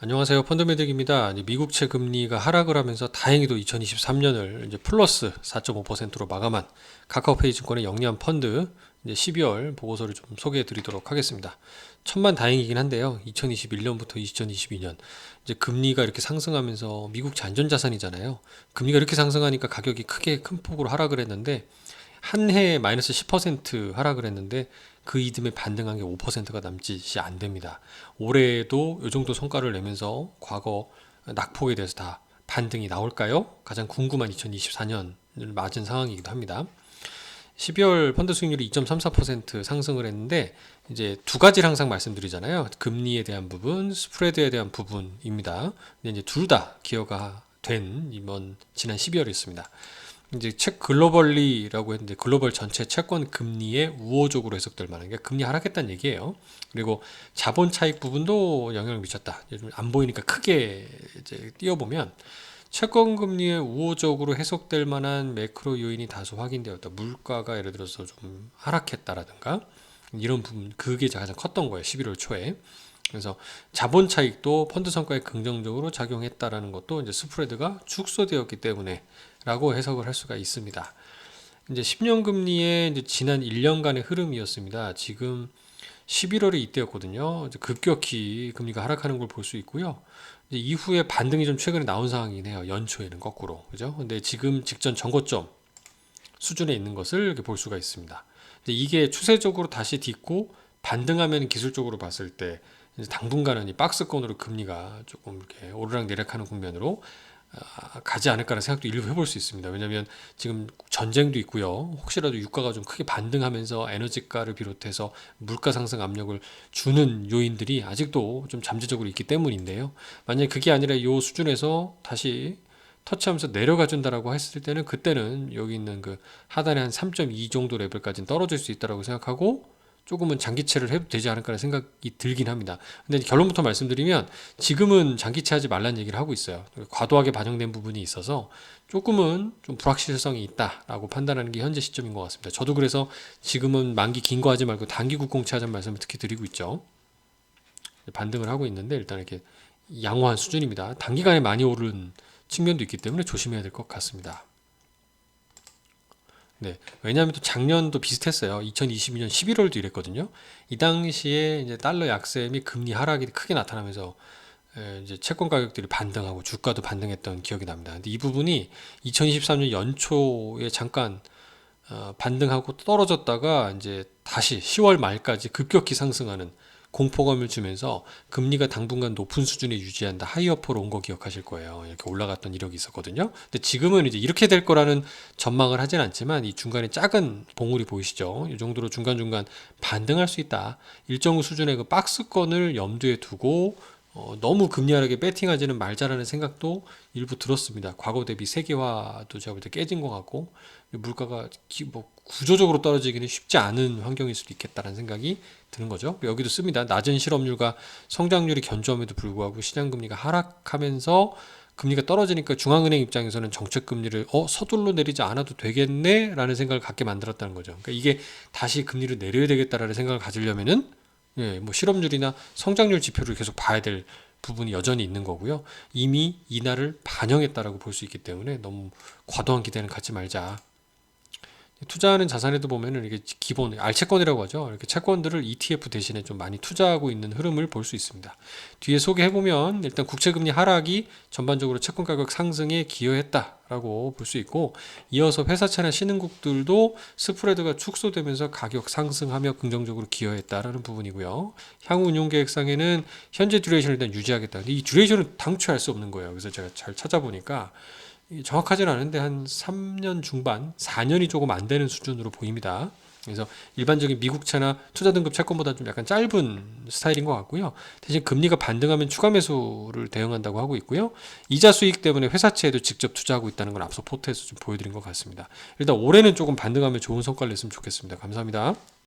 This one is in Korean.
안녕하세요. 펀드매직입니다. 미국채 금리가 하락을 하면서 다행히도 2023년을 이제 플러스 4.5%로 마감한 카카오페이 증권의 영리한 펀드 이제 12월 보고서를 좀 소개해 드리도록 하겠습니다. 천만 다행이긴 한데요. 2021년부터 2022년 이제 금리가 이렇게 상승하면서 미국채 안전자산이잖아요. 금리가 이렇게 상승하니까 가격이 크게 큰 폭으로 하락을 했는데 한 해에 마이너스 10% 하락을 했는데 그 이듬해 반등한 게 5%가 남짓이 안 됩니다. 올해도 이 정도 성과를 내면서 과거 낙폭에 대해서 다 반등이 나올까요? 가장 궁금한 2024년을 맞은 상황이기도 합니다. 12월 펀드 수익률이 2.34% 상승을 했는데 이제 두 가지를 항상 말씀드리잖아요. 금리에 대한 부분, 스프레드에 대한 부분입니다. 근데 이제 둘 다 기여가 된 이번 지난 12월이었습니다. 이제 책 글로벌리라고 했는데 글로벌 전체 채권 금리에 우호적으로 해석될 만한 게 금리 하락했다는 얘기예요. 그리고 자본 차익 부분도 영향을 미쳤다. 요즘 안 보이니까 크게 이제 띄워보면 채권 금리에 우호적으로 해석될 만한 매크로 요인이 다소 확인되었다. 물가가 예를 들어서 좀 하락했다라든가 이런 부분 그게 가장 컸던 거예요. 11월 초에. 그래서 자본 차익도 펀드 성과에 긍정적으로 작용했다라는 것도 이제 스프레드가 축소되었기 때문에 라고 해석을 할 수가 있습니다. 이제 10년 금리의 이제 지난 1년간의 흐름이었습니다. 지금 11월에 이때였거든요. 이제 급격히 금리가 하락하는 걸 볼 수 있고요. 이제 이후에 반등이 좀 최근에 나온 상황이긴 해요. 연초에는 거꾸로. 그죠? 근데 지금 직전 전고점 수준에 있는 것을 이렇게 볼 수가 있습니다. 근데 이게 추세적으로 다시 딛고 반등하면 기술적으로 봤을 때 이제 당분간은 이 박스권으로 금리가 조금 이렇게 오르락내리락하는 국면으로 가지 않을까라는 생각도 일부 해볼 수 있습니다. 왜냐하면 지금 전쟁도 있고요. 혹시라도 유가가 좀 크게 반등하면서 에너지가를 비롯해서 물가 상승 압력을 주는 요인들이 아직도 좀 잠재적으로 있기 때문인데요. 만약에 그게 아니라 이 수준에서 다시 터치하면서 내려가 준다라고 했을 때는 그때는 여기 있는 그 하단에 한 3.2 정도 레벨까지는 떨어질 수 있다라고 생각하고 조금은 장기채를 해도 되지 않을까라는 생각이 들긴 합니다. 근데 결론부터 말씀드리면 지금은 장기채 하지 말라는 얘기를 하고 있어요. 과도하게 반영된 부분이 있어서 조금은 좀 불확실성이 있다라고 판단하는 게 현재 시점인 것 같습니다. 저도 그래서 지금은 만기 긴 거 하지 말고 단기 국공채 하자는 말씀을 특히 드리고 있죠. 반등을 하고 있는데 일단 이렇게 양호한 수준입니다. 단기간에 많이 오른 측면도 있기 때문에 조심해야 될 것 같습니다. 네. 왜냐하면 또 작년도 비슷했어요. 2022년 11월도 이랬거든요. 이 당시에 이제 달러 약세 및 금리 하락이 크게 나타나면서 이제 채권 가격들이 반등하고 주가도 반등했던 기억이 납니다. 근데 이 부분이 2023년 연초에 잠깐 반등하고 떨어졌다가 이제 다시 10월 말까지 급격히 상승하는 공포감을 주면서 금리가 당분간 높은 수준에 유지한다. 하이어퍼로 온 거 기억하실 거예요. 이렇게 올라갔던 이력이 있었거든요. 근데 지금은 이제 이렇게 될 거라는 전망을 하진 않지만 이 중간에 작은 봉우리 보이시죠? 이 정도로 중간중간 반등할 수 있다. 일정 수준의 그 박스권을 염두에 두고 너무 금리 하락에 배팅하지는 말자라는 생각도 일부 들었습니다. 과거 대비 세계화도 제가 볼 때 깨진 것 같고 물가가 뭐 구조적으로 떨어지기는 쉽지 않은 환경일 수도 있겠다라는 생각이 드는 거죠. 여기도 씁니다. 낮은 실업률과 성장률이 견조함에도 불구하고 시장 금리가 하락하면서 금리가 떨어지니까 중앙은행 입장에서는 정책 금리를 서둘러 내리지 않아도 되겠네라는 생각을 갖게 만들었다는 거죠. 그러니까 이게 다시 금리를 내려야 되겠다라는 생각을 가지려면은 뭐 실업률이나 성장률 지표를 계속 봐야 될 부분이 여전히 있는 거고요. 이미 이날을 반영했다라고 볼 수 있기 때문에 너무 과도한 기대는 갖지 말자. 투자하는 자산에도 보면은 이게 기본 알채권이라고 하죠. 이렇게 채권들을 ETF 대신에 좀 많이 투자하고 있는 흐름을 볼 수 있습니다. 뒤에 소개해 보면 일단 국채금리 하락이 전반적으로 채권 가격 상승에 기여했다라고 볼 수 있고, 이어서 회사채나 신흥국들도 스프레드가 축소되면서 가격 상승하며 긍정적으로 기여했다라는 부분이고요. 향후 운용 계획상에는 현재 듀레이션을 일단 유지하겠다. 근데 이 듀레이션은 당초 알 수 없는 거예요. 그래서 제가 잘 찾아보니까 정확하지는 않은데 한 3년 중반, 4년이 조금 안 되는 수준으로 보입니다. 그래서 일반적인 미국채나 투자 등급 채권보다 좀 약간 짧은 스타일인 것 같고요. 대신 금리가 반등하면 추가 매수를 대응한다고 하고 있고요. 이자 수익 때문에 회사채에도 직접 투자하고 있다는 걸 앞서 포트에서 좀 보여드린 것 같습니다. 일단 올해는 조금 반등하면 좋은 성과를 냈으면 좋겠습니다. 감사합니다.